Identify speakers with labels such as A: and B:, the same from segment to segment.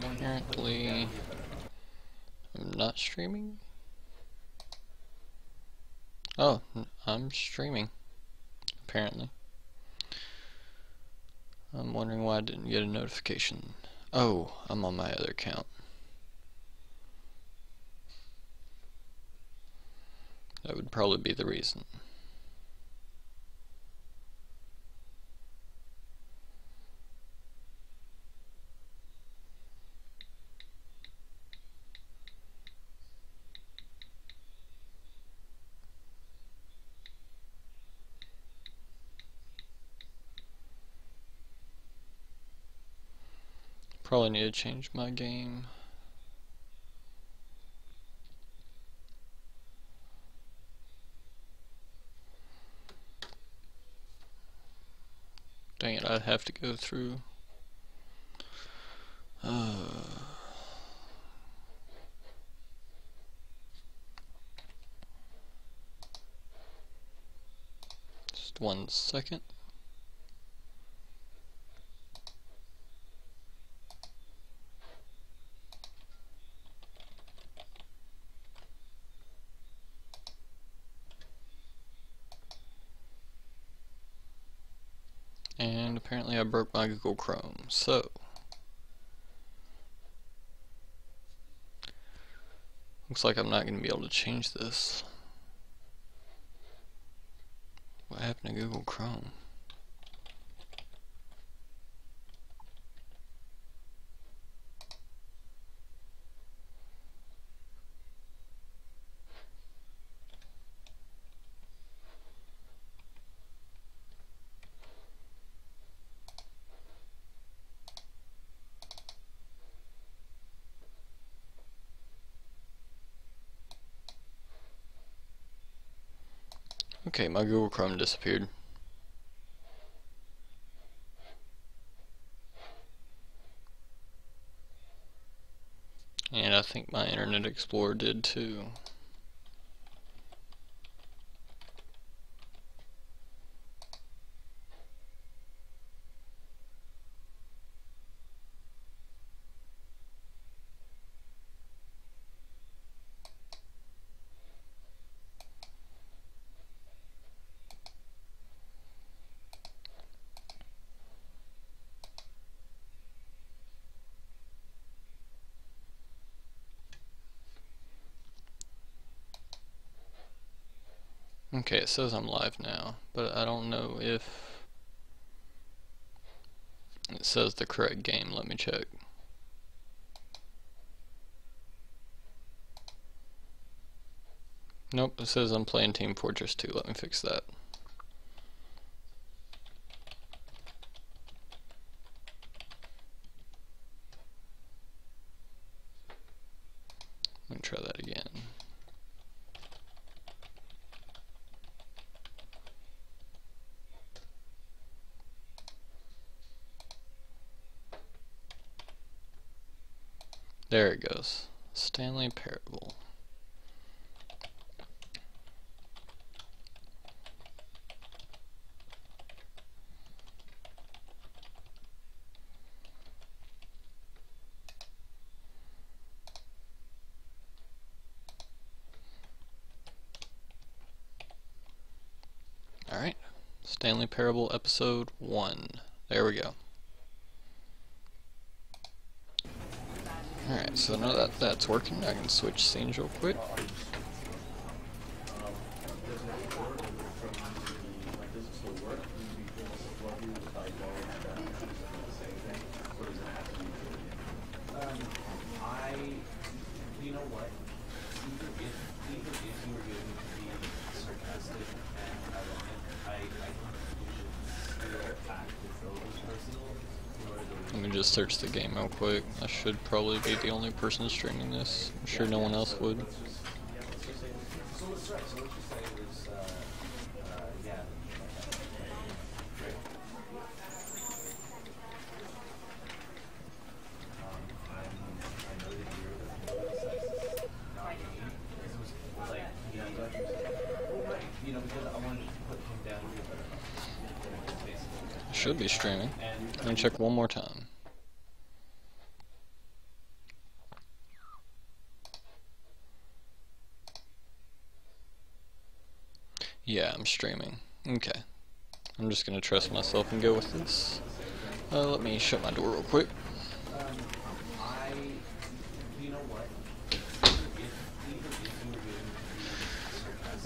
A: Apparently, I'm not streaming. Oh, I'm streaming. Apparently. I'm wondering why I didn't get a notification. Oh, I'm on my other account. That would probably be the reason. Probably need to change my game. Dang it, I'd have to go through. Just 1 second. And apparently I broke my Google Chrome, so looks like I'm not going to be able to change this. What happened to Google Chrome? Okay, my Google Chrome disappeared. And I think my Internet Explorer did too. Okay, it says I'm live now, but I don't know if it says the correct game. Let me check. Nope, it says I'm playing Team Fortress 2. Let me fix that. Let me try that again. There it goes. Stanley Parable. Alright. Stanley Parable episode 1. There we go. Alright, so now that that's working, I can switch scenes real quick.
B: You know what? Even if you were going to be sarcastic and I
A: Let me just search the game real quick. I should probably be the only person streaming this. I'm sure no one else would. should be streaming. Let me check one more time. Yeah, I'm streaming. Okay. I'm just gonna trust myself and go with this. Let me shut my door real quick.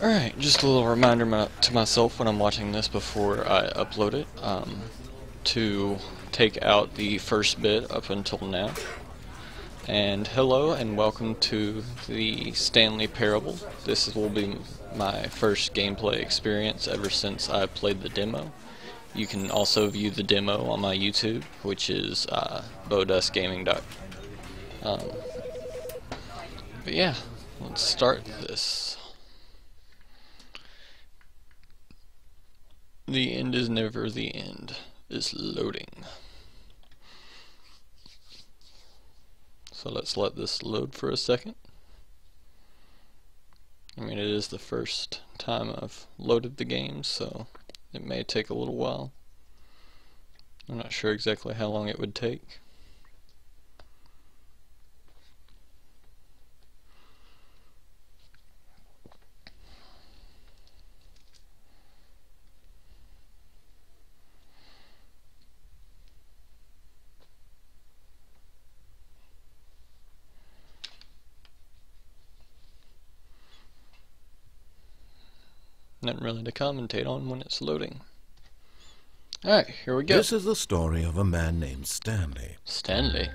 A: Alright, just a little reminder to myself when I'm watching this before I upload it, to take out the first bit up until now. And hello and welcome to the Stanley Parable. This will be my first gameplay experience ever since I played the demo. You can also view the demo on my YouTube, which is bodustgaming.com. But yeah, let's start this. The end is never the end. It's loading. So let's let this load for a second. I mean, it is the first time I've loaded the game, so it may take a little while. I'm not sure exactly how long it would take. Nothing really to commentate on when it's loading. Alright, here we go.
C: This is the story of a man named Stanley.
A: Stanley?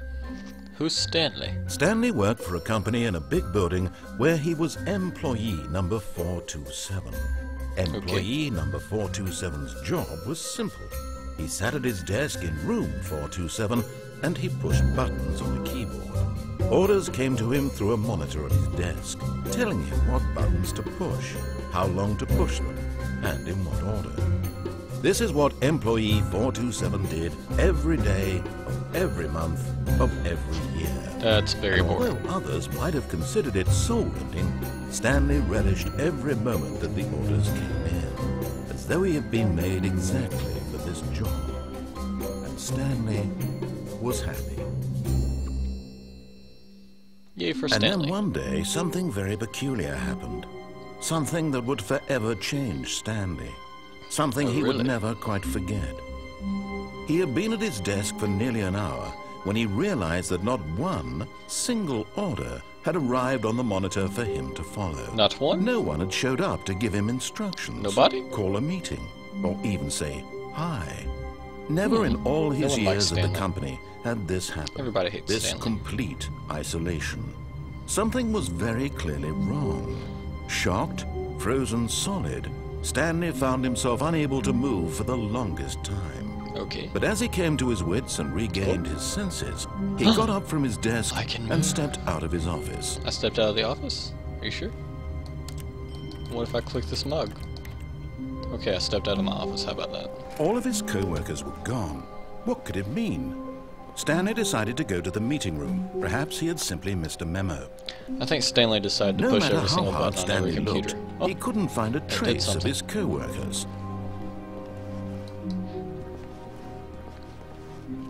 A: Who's Stanley?
C: Stanley worked for a company in a big building where he was employee number 427. Employee number 427's job was simple. He sat at his desk in room 427 and he pushed buttons on the keyboard. Orders came to him through a monitor on his desk, telling him what buttons to push, how long to push them, and in what order. This is what employee 427 did every day of every month of every year.
A: That's very boring.
C: Although others might have considered it soul-ending, Stanley relished every moment that the orders came in, as though he had been made exactly for this job. And Stanley was happy.
A: Yay for
C: And
A: Stanley.
C: then one day, something very peculiar happened. Something that would forever change Stanley. Something he would never quite forget. He had been at his desk for nearly an hour when he realized that not one single order had arrived on the monitor for him to follow.
A: Not one?
C: No one had showed up to give him instructions.
A: Nobody?
C: Call a meeting, or even say hi. Never in all his
A: one likes
C: years at the
A: Stanley.
C: company had this happened.
A: Everybody hates
C: This
A: Stanley.
C: complete isolation. Something was very clearly wrong. Shocked, frozen solid, Stanley found himself unable to move for the longest time.
A: Okay.
C: But as he came to his wits and regained his senses, he got up from his desk
A: I can
C: and
A: move.
C: stepped out of his office.
A: I stepped out of the office? Are you sure? What if I click this mug? Okay, I stepped out of my office. How about that?
C: All of his co-workers were gone. What could it mean? Stanley decided to go to the meeting room. Perhaps he had simply missed a memo.
A: I think Stanley decided to
C: No
A: push
C: matter
A: every
C: how
A: single
C: hard
A: button on every
C: Stanley
A: computer.
C: looked,
A: Oh,
C: he couldn't find a
A: did
C: trace of
A: something.
C: his co-workers.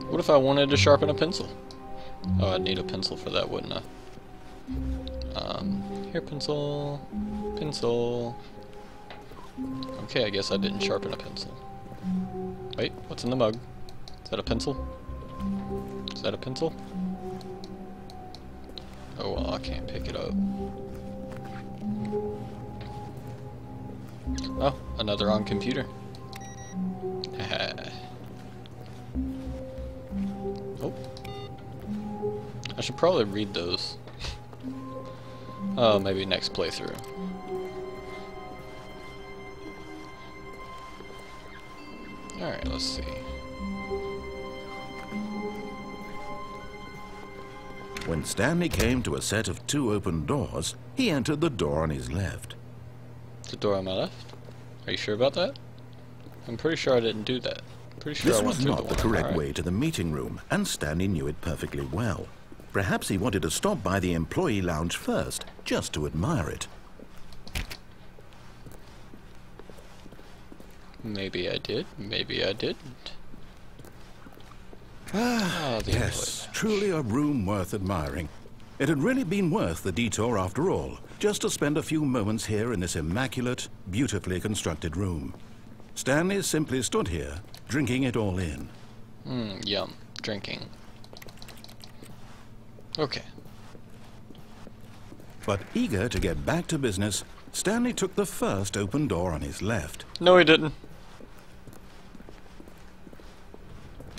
A: what if I wanted to sharpen a pencil? Oh, I'd need a pencil for that, wouldn't I? Here, pencil. Pencil. Okay, I guess I didn't sharpen a pencil. Wait, what's in the mug? Is that a pencil? Is that a pencil? Oh well, I can't pick it up. Oh, another on computer. Haha. Oh. I should probably read those. Oh, maybe next playthrough. Alright, let's see.
C: When Stanley came to a set of 2 open doors, he entered the door on his left.
A: The door on my left? Are you sure about that? I'm pretty sure I didn't do that. Pretty sure
C: This
A: I went
C: was
A: through
C: not the
A: one.
C: correct
A: Alright.
C: way to the meeting room, and Stanley knew it perfectly well. Perhaps he wanted to stop by the employee lounge first, just to admire it.
A: Maybe I did, maybe I didn't.
C: Ah,
A: the
C: yes, truly a room worth admiring. It had really been worth the detour after all, just to spend a few moments here in this immaculate, beautifully constructed room. Stanley simply stood here, drinking it all in.
A: Yum. Drinking. Okay.
C: But eager to get back to business, Stanley took the first open door on his left.
A: No, he didn't.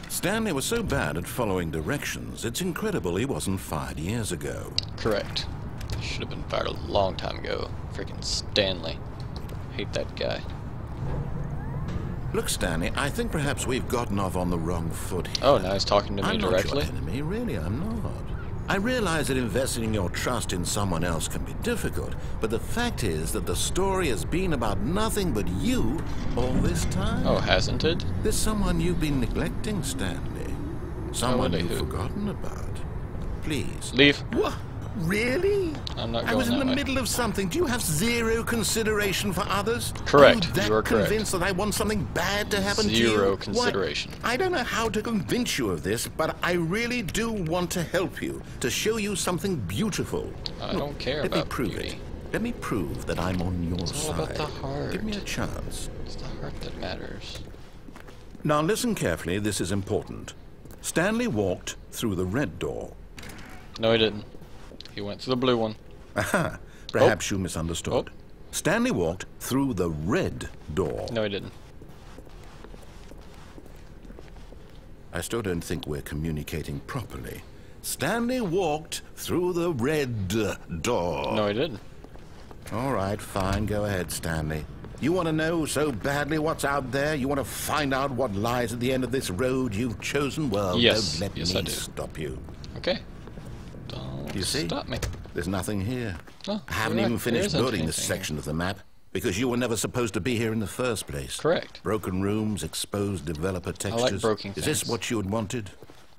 C: Stanley was so bad at following directions, it's incredible he wasn't fired years ago.
A: Correct. Should have been fired a long time ago. Freaking Stanley. Hate that guy.
C: Look, Stanley, I think perhaps we've gotten off on the wrong foot here.
A: Oh, now he's talking to me
C: I'm
A: directly?
C: not your enemy, really, I'm not. I realize that investing your trust in someone else can be difficult, but the fact is that the story has been about nothing but you all this time.
A: Oh, hasn't it?
C: There's someone you've been neglecting, Stanley. Someone
A: Nobody
C: you've
A: who?
C: forgotten about. Please.
A: Leave.
C: What? Really?
A: I'm not
C: I was
A: going
C: in
A: that
C: the
A: way.
C: middle of something. Do you have zero consideration for others?
A: Correct.
C: Are you that
A: You are correct.
C: convinced that I want something bad to happen to you?
A: Zero
C: What?
A: consideration.
C: I don't know how to convince you of this, but I really do want to help you, to show you something beautiful.
A: I don't care
C: Let me
A: about
C: prove
A: beauty.
C: it. Let me prove that I'm on your
A: It's all
C: side.
A: about the heart.
C: Give me a chance.
A: It's the heart that matters.
C: Now listen carefully, this is important. Stanley walked through the red door.
A: No, he didn't. He went through the blue one.
C: Aha, perhaps you misunderstood. Stanley walked through the red door.
A: No, he didn't.
C: I still don't think we're communicating properly. Stanley walked through the red door.
A: No, he didn't.
C: All right, fine, go ahead, Stanley. You want to know so badly what's out there? You want to find out what lies at the end of this road you've chosen? Well,
A: Yes.
C: don't let
A: Yes,
C: me
A: I do.
C: stop you.
A: Okay. Don't
C: You see?
A: stop me.
C: There's nothing here.
A: Oh,
C: I haven't
A: you're
C: even
A: right. There
C: finished
A: isn't
C: building this
A: anything
C: section of the map because you were never supposed to be here in the first place.
A: Correct.
C: Broken rooms, exposed developer textures.
A: broken
C: Is this
A: things.
C: what you had wanted?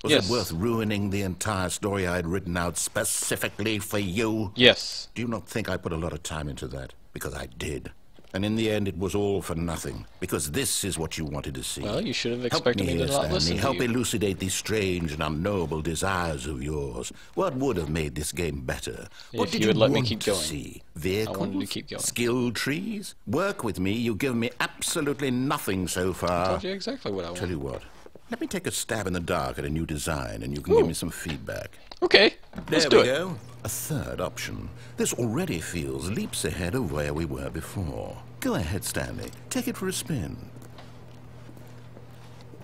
C: Was
A: Yes.
C: it worth ruining the entire story I had written out specifically for you?
A: Yes.
C: Do you not think I put a lot of time into that? Because I did. And in the end, it was all for nothing. Because this is what you wanted to see.
A: Well, you should have
C: Help
A: expected
C: me
A: me to
C: here,
A: not
C: Stanley.
A: listen to
C: Help
A: you.
C: elucidate these strange and unknowable desires of yours. What would have made this game better? What
A: If
C: did
A: you would let me
C: want
A: keep
C: to
A: going.
C: see? Vehicles?
A: I wanted to keep going.
C: Skill trees? Work with me. You've given me absolutely nothing so
A: I
C: far.
A: told you exactly what I
C: Tell
A: want.
C: you what. Let me take a stab in the dark at a new design, and you can give me some feedback.
A: Okay. Let's
C: There
A: do
C: we
A: it.
C: go. A third option. This already feels leaps ahead of where we were before. Go ahead, Stanley. Take it for a spin.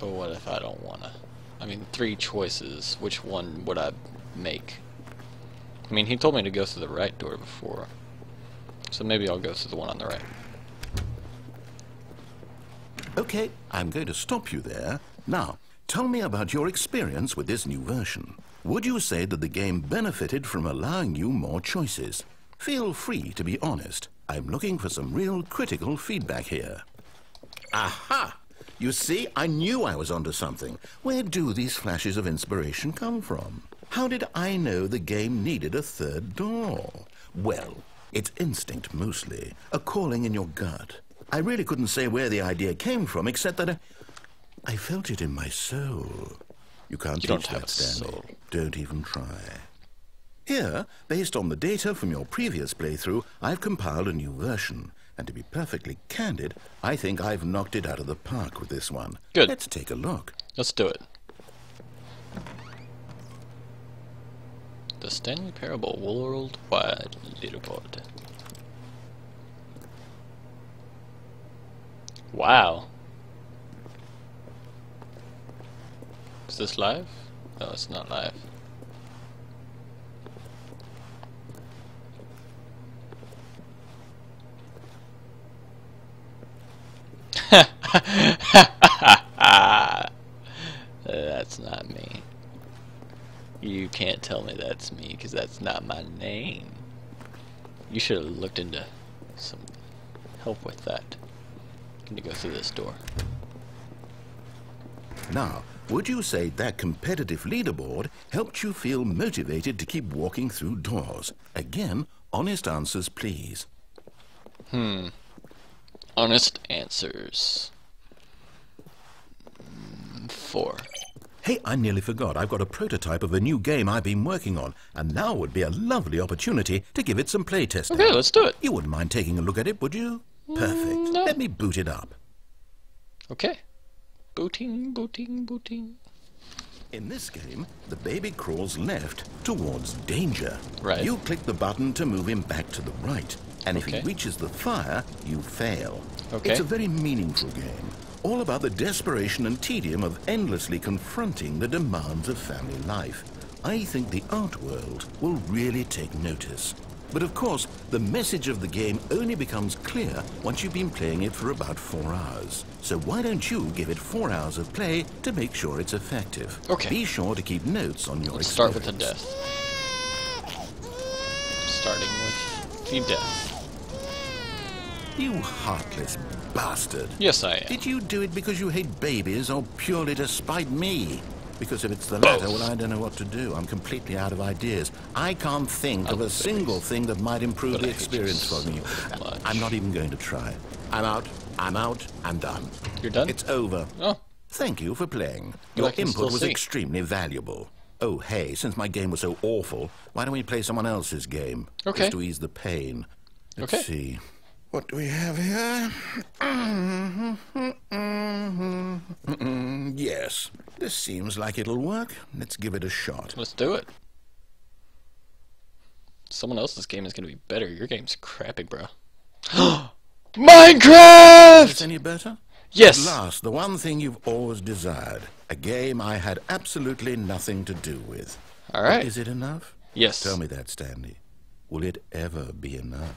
A: But what if I don't wanna? I mean, 3 choices. Which one would I make? I mean, he told me to go through the right door before. So maybe I'll go through the one on the right.
C: Okay, I'm going to stop you there. Now, tell me about your experience with this new version. Would you say that the game benefited from allowing you more choices? Feel free to be honest. I'm looking for some real critical feedback here. Aha! You see, I knew I was onto something. Where do these flashes of inspiration come from? How did I know the game needed a third door? Well, it's instinct mostly, a calling in your gut. I really couldn't say where the idea came from, except that I felt it in my soul. You can't
A: You don't
C: teach
A: have
C: that,
A: a
C: Stanley.
A: soul.
C: Don't even try. Here, based on the data from your previous playthrough, I've compiled a new version. And to be perfectly candid, I think I've knocked it out of the park with this one.
A: Good.
C: Let's take a look.
A: Let's do it. The Stanley Parable Worldwide Leaderboard. Wow. Is this live? No, it's not live. That's not me. You can't tell me that's me, because that's not my name. You should have looked into some help with that. I'm gonna go through this door.
C: Now, would you say that competitive leaderboard helped you feel motivated to keep walking through doors? Again, honest answers, please.
A: Honest answers. 4.
C: Hey, I nearly forgot. I've got a prototype of a new game I've been working on, and now would be a lovely opportunity to give it some playtesting.
A: Okay, let's do it.
C: You wouldn't mind taking a look at it, would you? Perfect.
A: No.
C: Let me boot it up.
A: Okay. Booting.
C: In this game, the baby crawls left towards danger.
A: Right.
C: You click the button to move him back to the right. And if
A: Okay.
C: he reaches the fire, you fail.
A: Okay.
C: It's a very meaningful game. All about the desperation and tedium of endlessly confronting the demands of family life. I think the art world will really take notice. But of course, the message of the game only becomes clear once you've been playing it for about 4 hours. So why don't you give it 4 hours of play to make sure it's effective?
A: Okay.
C: Be sure to keep notes on your
A: Let's start with
C: experience.
A: the death. Starting with the death.
C: You heartless bastard.
A: Yes, I am.
C: Did you do it because you hate babies or purely to spite me? Because if it's the
A: Both.
C: latter, well, I don't know what to do. I'm completely out of ideas. I can't think of a single thing that might improve
A: But
C: the
A: I hate
C: experience
A: you
C: for me.
A: so much.
C: I'm not even going to try. I'm out. I'm done.
A: You're done?
C: It's over.
A: Oh,
C: Thank you for playing.
A: But I
C: Your
A: can
C: input
A: still
C: was
A: see.
C: extremely valuable. Oh, hey, since my game was so awful, why don't we play someone else's game?
A: Okay.
C: Just to ease the pain. Let's
A: Okay.
C: see. What do we have here? Yes, this seems like it'll work. Let's give it a shot.
A: let's do it. Someone else's game is going to be better. Your game's crappy, bro.
C: Is
A: Minecraft!
C: it any better?
A: Yes.
C: At last, the one thing you've always desired. A game I had absolutely nothing to do with.
A: All right.
C: Is it enough?
A: Yes.
C: Tell me that, Stanley. Will it ever be enough?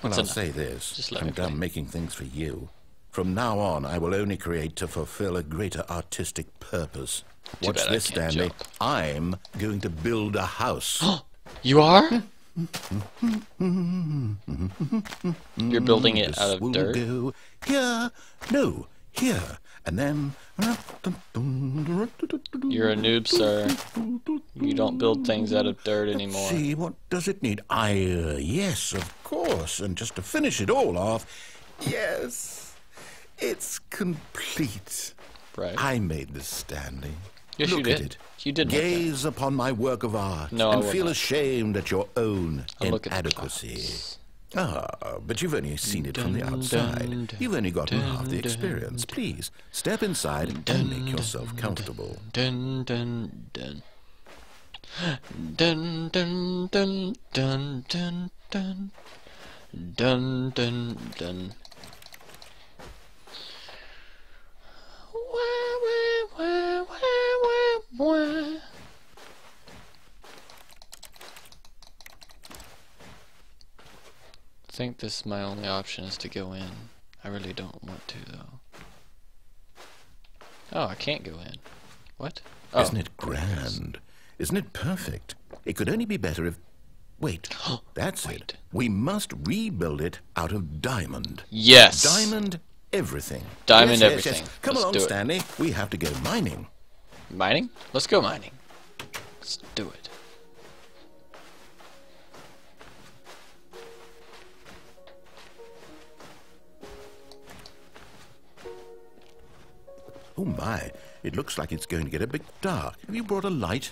C: Well,
A: It's
C: I'll
A: enough.
C: say this.
A: Just let
C: I'm
A: me
C: done
A: play.
C: making things for you. From now on, I will only create to fulfill a greater artistic purpose.
A: Too
C: Watch
A: bad I
C: this,
A: can't
C: Stanley.
A: jump.
C: I'm going to build a house.
A: You are? You're building it
C: This
A: out of
C: will
A: dirt?
C: go here. No, here. And then...
A: You're a noob, sir. You don't build things out of dirt anymore.
C: See, what does it need? Yes, of course. And just to finish it all off, yes, it's complete.
A: Right.
C: I made this, Stanley.
A: Yes,
C: Look
A: you
C: at
A: did.
C: it.
A: You did make that.
C: Gaze upon my work of art
A: No, I
C: and
A: will
C: feel
A: not.
C: ashamed at your own
A: I'll look at the
C: inadequacy.
A: clouds.
C: But you've only seen it from the
A: Dun,
C: outside.
A: dun,
C: You've only gotten
A: dun,
C: half the
A: dun,
C: experience. Please, step inside and make yourself comfortable.
A: Dun dun dun. Dun dun dun dun dun dun. Dun dun dun. Wah, wah, wah, wah, wah. I think this my only option is to go in. I really don't want to though. Oh, I can't go in. What? Oh.
C: Isn't it grand? Isn't it perfect? It could only be better if... Wait, that's
A: Wait.
C: it. We must rebuild it out of diamond.
A: Yes.
C: Diamond everything.
A: Diamond
C: Yes,
A: everything.
C: Yes. Come
A: Let's
C: along,
A: do it.
C: Stanley. We have to go mining.
A: Mining? Let's go mining. Let's do it.
C: Oh my, it looks like it's going to get a bit dark. Have you brought a light?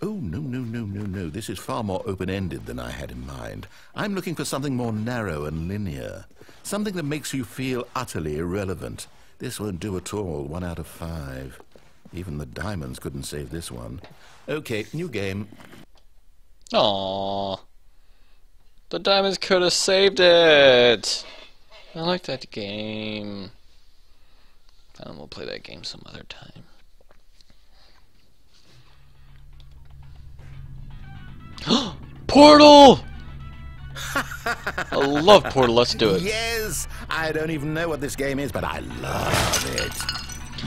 C: Oh, no. This is far more open-ended than I had in mind. I'm looking for something more narrow and linear. Something that makes you feel utterly irrelevant. This won't do at all. 1 out of 5. Even the diamonds couldn't save this one. Okay, new game.
A: Aww. The diamonds could have saved it. I like that game. We'll play that game some other time. Portal! I love Portal. Let's do it.
C: Yes! I don't even know what this game is, but I love it.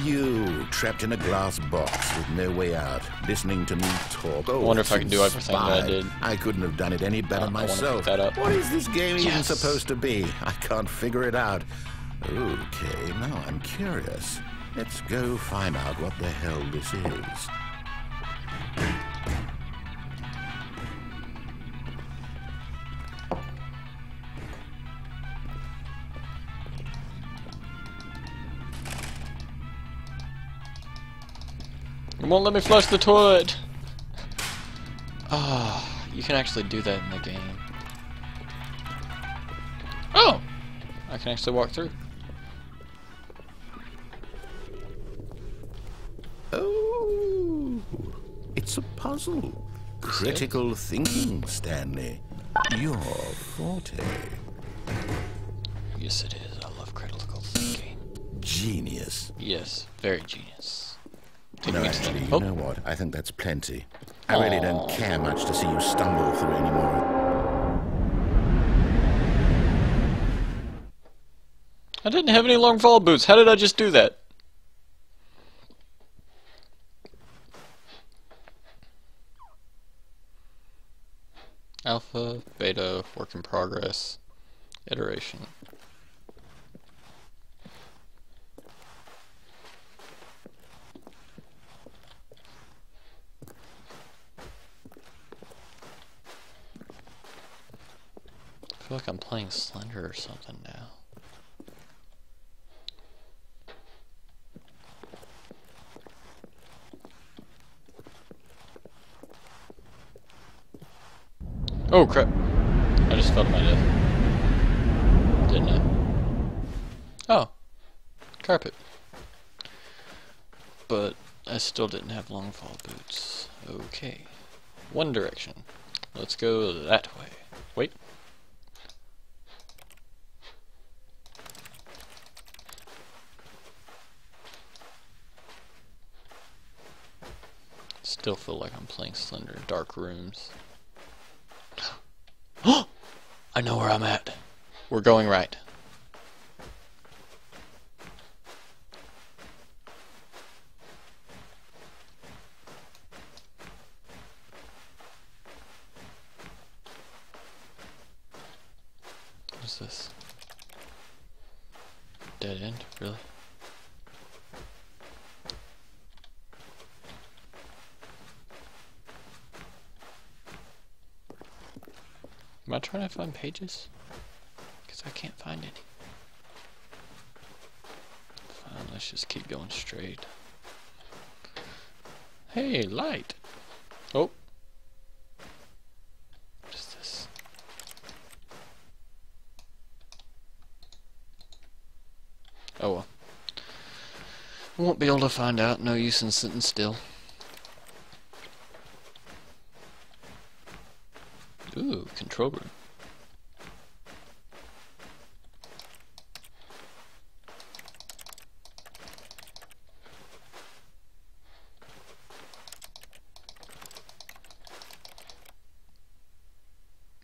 C: You, trapped in a glass box with no way out, listening to me talk. Oh,
A: I wonder if I can do
C: it's
A: everything that I did.
C: I couldn't have done it any better
A: I wanna pick
C: myself.
A: that up.
C: What is this game even
A: Yes.
C: supposed to be? I can't figure it out. Okay, now I'm curious. Let's go find out what the hell this is.
A: won't let me flush the toilet! Ah, you can actually do that in the game. Oh! I can actually walk through.
C: Oh, it's a puzzle. Critical thinking, Stanley. Your forte.
A: Yes, it is. I love critical thinking.
C: Genius.
A: Yes, very genius. Take
C: No,
A: me to
C: actually,
A: the...
C: you know what? I think that's plenty. I really don't care much to see you stumble through anymore.
A: I didn't have any long fall boots. How did I just do that? Alpha, beta, work in progress, iteration. I feel like I'm playing Slender or something now. Oh crap. I just fell to my death. Didn't I? Oh. Carpet. But I still didn't have long fall boots. Okay. One direction. Let's go that way. Wait. Still feel like I'm playing Slender in dark rooms. I know where I'm at. We're going right. What's this? Dead end? Really? Am I trying to find pages? Because I can't find any. Fine, let's just keep going straight. Hey, light! Oh. What is this? Oh well. I won't be able to find out. No use in sitting still. Ooh, control room.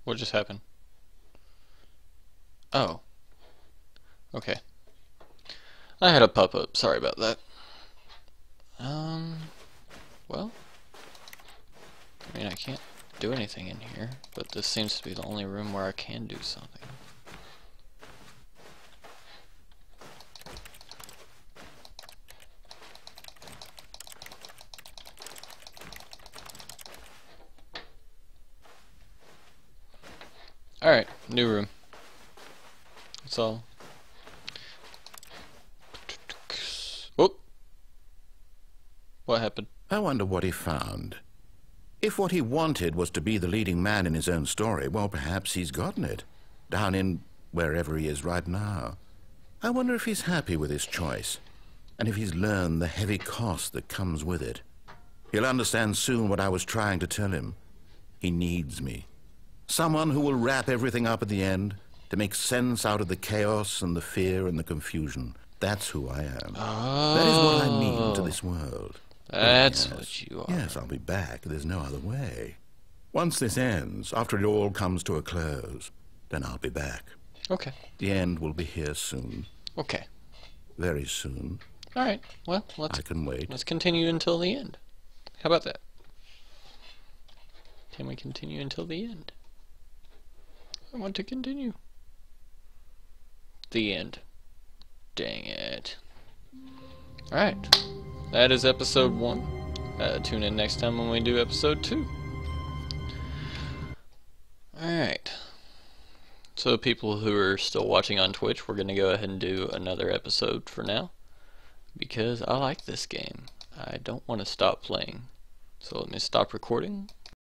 A: What just happened? Oh. Okay. I had a pop-up. Sorry about that. Well. I mean, I can't do anything in here, but this seems to be the only room where I can do something. Alright, new room. That's all. Whoop! What happened?
C: I wonder what he found. If what he wanted was to be the leading man in his own story, well, perhaps he's gotten it. Down in wherever he is right now. I wonder if he's happy with his choice, and if he's learned the heavy cost that comes with it. He'll understand soon what I was trying to tell him. He needs me. Someone who will wrap everything up at the end, to make sense out of the chaos and the fear and the confusion. That's who I am.
A: Oh.
C: That is what I mean to this world.
A: That's
C: Yes.
A: what you are.
C: Yes, I'll be back. There's no other way. Once this ends, after it all comes to a close, then I'll be back.
A: Okay.
C: The end will be here soon.
A: Okay.
C: Very soon.
A: Alright, well,
C: I can wait.
A: let's continue until the end. How about that? Can we continue until the end? I want to continue. The end. Dang it. Alright. That is episode 1. Tune in next time when we do episode 2. Alright. So people who are still watching on Twitch, we're going to go ahead and do another episode for now. Because I like this game. I don't want to stop playing. So let me stop recording